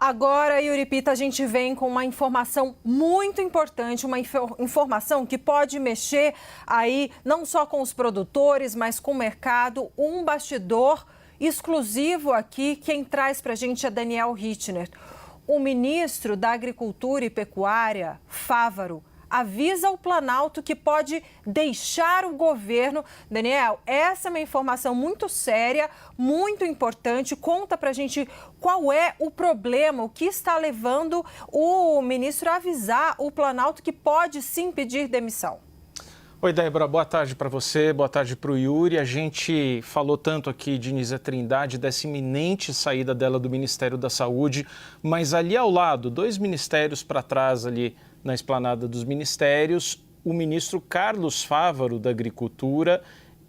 Agora, Yuri Pita, a gente vem com uma informação muito importante, uma informação que pode mexer aí não só com os produtores, mas com o mercado. Um bastidor exclusivo aqui, quem traz para a gente é Daniel Rittner. O ministro da Agricultura e Pecuária, Fávaro, avisa ao Planalto que pode deixar o governo. Daniel, essa é uma informação muito séria, muito importante. Conta pra gente qual é o problema, o que está levando o ministro a avisar o Planalto que pode sim pedir demissão. Oi, Débora, boa tarde para você, boa tarde para o Yuri. A gente falou tanto aqui de Nízia Trindade, dessa iminente saída dela do Ministério da Saúde, mas ali ao lado, 2 ministérios para trás ali, na esplanada dos ministérios, o ministro Carlos Fávaro, da Agricultura,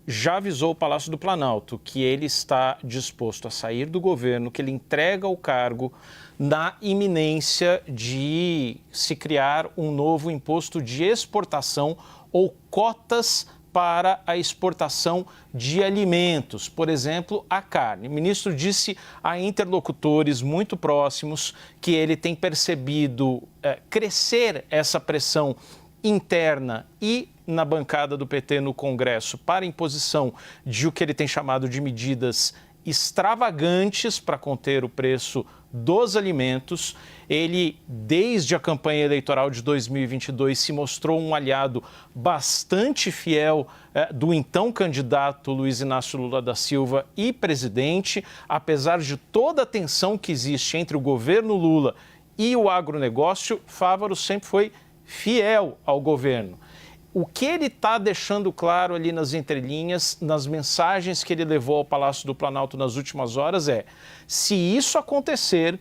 já avisou o Palácio do Planalto que ele está disposto a sair do governo, que ele entrega o cargo na iminência de se criar um novo imposto de exportação ou cotas para a exportação de alimentos, por exemplo, a carne. O ministro disse a interlocutores muito próximos que ele tem percebido crescer essa pressão interna e na bancada do PT no Congresso para a imposição de o que ele tem chamado de medidas extravagantes para conter o preço dos alimentos. Ele, desde a campanha eleitoral de 2022, se mostrou um aliado bastante fiel do então candidato Luiz Inácio Lula da Silva e presidente, apesar de toda a tensão que existe entre o governo Lula e o agronegócio. Fávaro sempre foi fiel ao governo. O que ele está deixando claro ali nas entrelinhas, nas mensagens que ele levou ao Palácio do Planalto nas últimas horas é: se isso acontecer,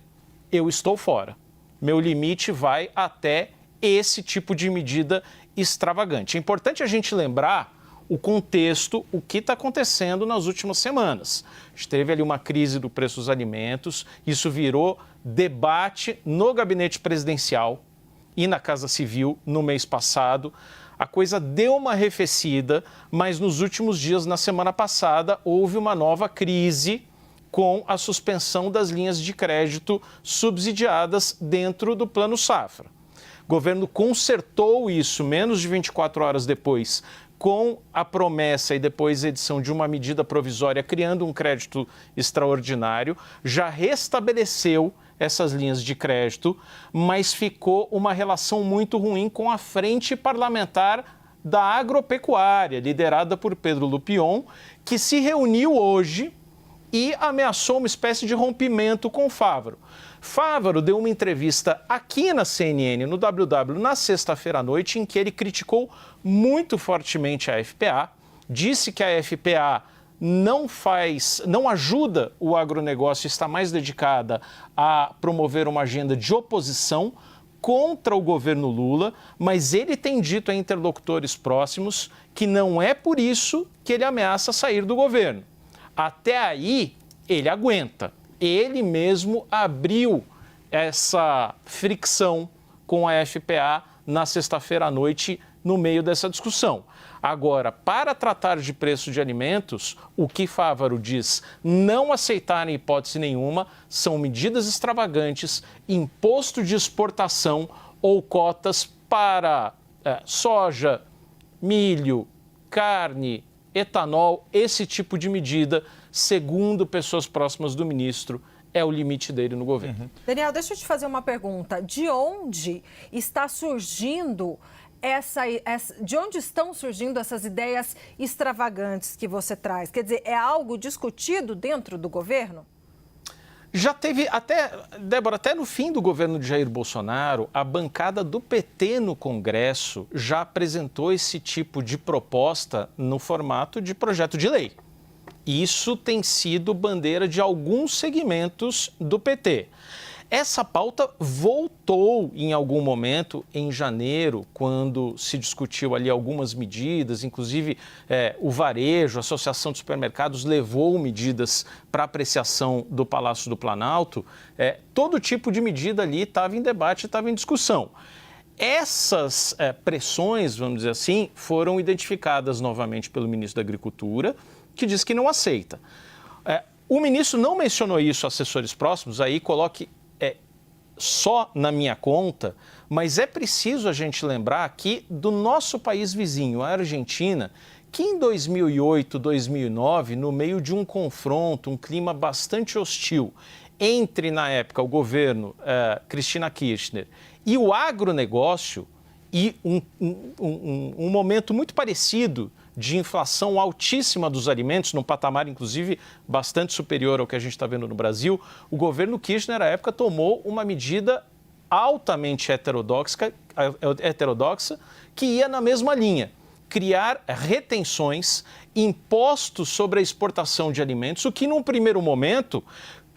eu estou fora. Meu limite vai até esse tipo de medida extravagante. É importante a gente lembrar o contexto, o que está acontecendo nas últimas semanas. A gente teve ali uma crise do preço dos alimentos, isso virou debate no gabinete presidencial e na Casa Civil no mês passado. A coisa deu uma arrefecida, mas nos últimos dias, na semana passada, houve uma nova crise com a suspensão das linhas de crédito subsidiadas dentro do Plano Safra. O governo consertou isso menos de 24 horas depois, com a promessa e depois a edição de uma medida provisória criando um crédito extraordinário, já restabeleceu essas linhas de crédito, mas ficou uma relação muito ruim com a frente parlamentar da agropecuária, liderada por Pedro Lupion, que se reuniu hoje e ameaçou uma espécie de rompimento com Fávaro. Fávaro deu uma entrevista aqui na CNN, no WW, na sexta-feira à noite, em que ele criticou muito fortemente a FPA, disse que a FPA não ajuda o agronegócio, está mais dedicada a promover uma agenda de oposição contra o governo Lula, mas ele tem dito a interlocutores próximos que não é por isso que ele ameaça sair do governo. Até aí, ele aguenta. Ele mesmo abriu essa fricção com a FPA na sexta-feira à noite, no meio dessa discussão. Agora, para tratar de preço de alimentos, o que Fávaro diz não aceitar em hipótese nenhuma são medidas extravagantes, imposto de exportação ou cotas para soja, milho, carne, etanol. Esse tipo de medida, segundo pessoas próximas do ministro, é o limite dele no governo. Daniel, deixa eu te fazer uma pergunta. De onde está surgindo de onde estão surgindo essas ideias extravagantes que você traz? Quer dizer, é algo discutido dentro do governo? Já teve, Débora, até no fim do governo de Jair Bolsonaro, a bancada do PT no Congresso já apresentou esse tipo de proposta no formato de projeto de lei. Isso tem sido bandeira de alguns segmentos do PT. Essa pauta voltou em algum momento, em janeiro, quando se discutiu ali algumas medidas, inclusive o varejo, a Associação de Supermercados levou medidas para apreciação do Palácio do Planalto. Todo tipo de medida ali estava em debate, estava em discussão. Essas pressões, vamos dizer assim, foram identificadas novamente pelo ministro da Agricultura, que diz que não aceita. O ministro não mencionou isso a assessores próximos, aí coloque só na minha conta, mas é preciso a gente lembrar aqui do nosso país vizinho, a Argentina, que em 2008, 2009, no meio de um confronto, um clima bastante hostil entre, na época, o governo Cristina Kirchner e o agronegócio, e um momento muito parecido de inflação altíssima dos alimentos, num patamar, inclusive, bastante superior ao que a gente está vendo no Brasil, o governo Kirchner, na época, tomou uma medida altamente heterodoxa que ia na mesma linha. Criar retenções, impostos sobre a exportação de alimentos, o que, num primeiro momento,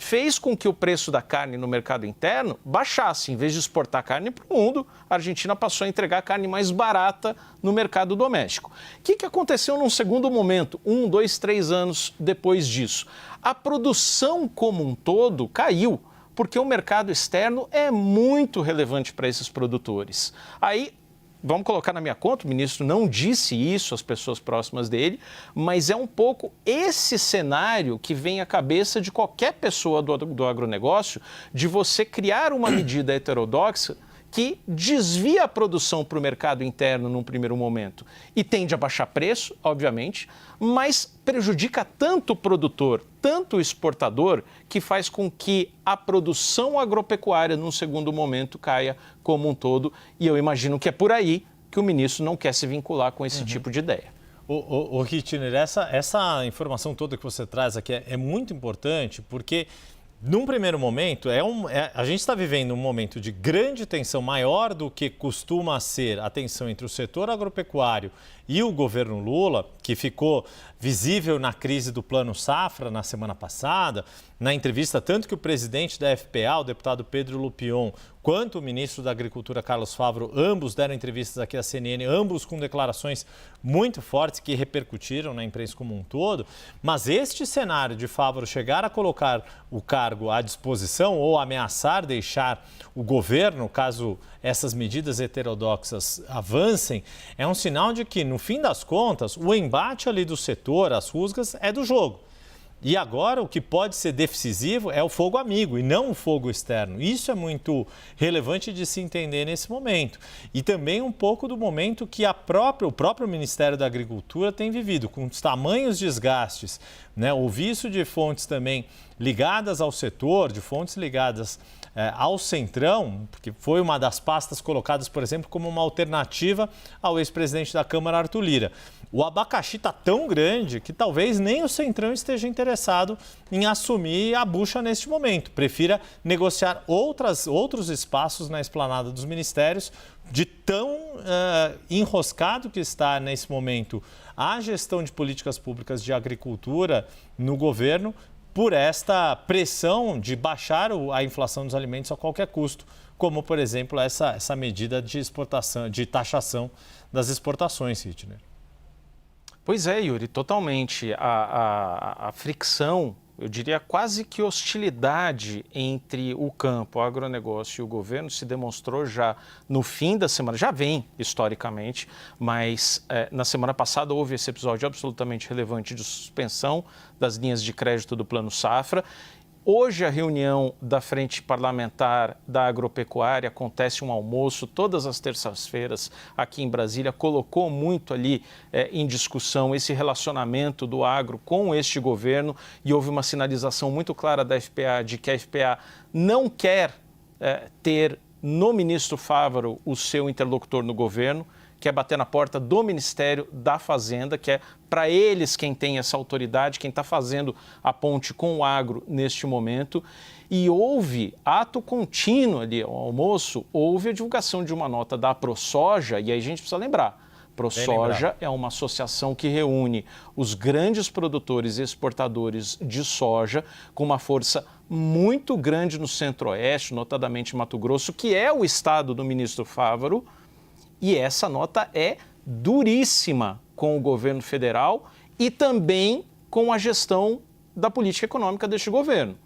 fez com que o preço da carne no mercado interno baixasse. Em vez de exportar carne para o mundo, a Argentina passou a entregar carne mais barata no mercado doméstico. O que aconteceu num segundo momento, 1, 2, 3 anos depois disso? A produção como um todo caiu, porque o mercado externo é muito relevante para esses produtores. Aí, vamos colocar na minha conta, o ministro não disse isso às pessoas próximas dele, mas é um pouco esse cenário que vem à cabeça de qualquer pessoa do agronegócio, de você criar uma medida heterodoxa que desvia a produção para o mercado interno num primeiro momento e tende a baixar preço, obviamente, mas prejudica tanto o produtor, tanto o exportador, que faz com que a produção agropecuária, num segundo momento, caia como um todo. E eu imagino que é por aí que o ministro não quer se vincular com esse tipo de ideia. O Kittner, essa informação toda que você traz aqui é muito importante, porque num primeiro momento, a gente está vivendo um momento de grande tensão, maior do que costuma ser a tensão entre o setor agropecuário e o governo Lula, que ficou visível na crise do Plano Safra na semana passada, na entrevista, tanto que o presidente da FPA, o deputado Pedro Lupion, quanto o ministro da Agricultura, Carlos Favaro, ambos deram entrevistas aqui à CNN, ambos com declarações muito fortes que repercutiram na imprensa como um todo. Mas este cenário de Favaro chegar a colocar o cargo à disposição ou ameaçar deixar o governo, caso essas medidas heterodoxas avancem, é um sinal de que, no fim das contas, o embate ali do setor, as rusgas, é do jogo. E agora o que pode ser decisivo é o fogo amigo e não o fogo externo. Isso é muito relevante de se entender nesse momento. E também um pouco do momento que o próprio Ministério da Agricultura tem vivido, com os tamanhos desgastes, né? Ouvi isso de fontes também ligadas ao setor, de fontes ligadas ao Centrão, porque foi uma das pastas colocadas, por exemplo, como uma alternativa ao ex-presidente da Câmara, Arthur Lira. O abacaxi está tão grande que talvez nem o Centrão esteja interessado em assumir a bucha neste momento. Prefira negociar outros espaços na esplanada dos ministérios, de tão enroscado que está nesse momento a gestão de políticas públicas de agricultura no governo, por esta pressão de baixar a inflação dos alimentos a qualquer custo, como, por exemplo, essa medida de exportação, de taxação das exportações, Kittner. Pois é, Yuri, totalmente. A fricção, eu diria quase que hostilidade entre o campo, o agronegócio e o governo se demonstrou já no fim da semana, já vem historicamente, mas na semana passada houve esse episódio absolutamente relevante de suspensão das linhas de crédito do Plano Safra. Hoje, a reunião da Frente Parlamentar da Agropecuária, acontece um almoço todas as terças-feiras aqui em Brasília, colocou muito ali em discussão esse relacionamento do agro com este governo e houve uma sinalização muito clara da FPA de que a FPA não quer ter no ministro Favaro o seu interlocutor no governo, quer bater na porta do Ministério da Fazenda, que é para eles quem tem essa autoridade, quem está fazendo a ponte com o agro neste momento. E houve ato contínuo ali ao almoço, houve a divulgação de uma nota da ProSoja, e aí a gente precisa lembrar, ProSoja é uma associação que reúne os grandes produtores e exportadores de soja com uma força muito grande no Centro-Oeste, notadamente Mato Grosso, que é o estado do ministro Favaro. E essa nota é duríssima com o governo federal e também com a gestão da política econômica deste governo.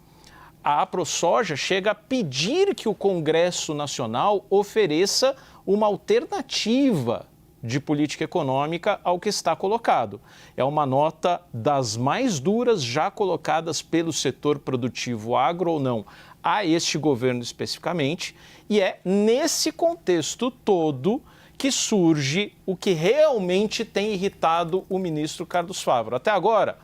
A ProSoja chega a pedir que o Congresso Nacional ofereça uma alternativa de política econômica ao que está colocado. É uma nota das mais duras já colocadas pelo setor produtivo, agro ou não, a este governo especificamente, e é nesse contexto todo que surge o que realmente tem irritado o ministro Carlos Fávaro. Até agora,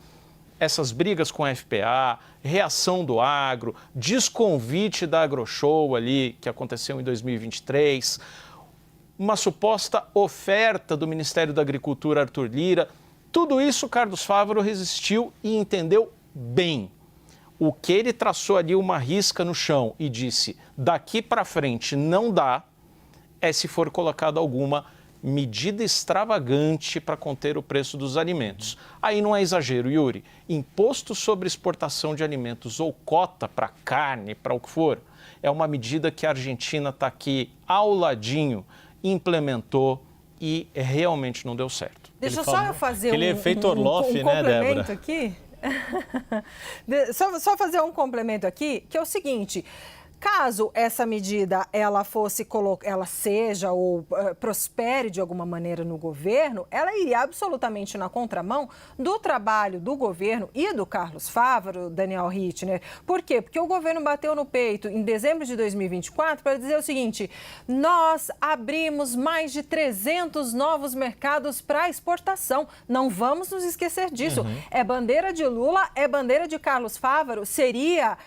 essas brigas com a FPA, reação do agro, desconvite da AgroShow ali, que aconteceu em 2023, uma suposta oferta do Ministério da Agricultura, Arthur Lira, tudo isso Carlos Fávaro resistiu e entendeu bem. O que ele traçou ali uma risca no chão e disse, daqui para frente não dá, é se for colocada alguma medida extravagante para conter o preço dos alimentos. Aí não é exagero, Yuri. Imposto sobre exportação de alimentos ou cota para carne, para o que for, é uma medida que a Argentina está aqui ao ladinho, implementou e realmente não deu certo. Deixa só eu fazer aquele efeito Orloff, né, complemento Débora? aqui. Só fazer um complemento aqui, que é o seguinte: caso essa medida ela seja ou prospere de alguma maneira no governo, ela iria absolutamente na contramão do trabalho do governo e do Carlos Fávaro, Daniel Rittner. Por quê? Porque o governo bateu no peito em dezembro de 2024 para dizer o seguinte: nós abrimos mais de 300 novos mercados para exportação. Não vamos nos esquecer disso. É bandeira de Lula, é bandeira de Carlos Fávaro. Seria,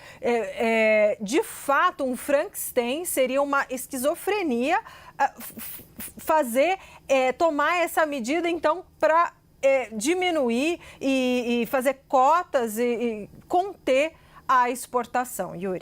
de fato, um Frankenstein, seria uma esquizofrenia tomar essa medida, então, para diminuir e fazer cotas e conter a exportação. Yuri.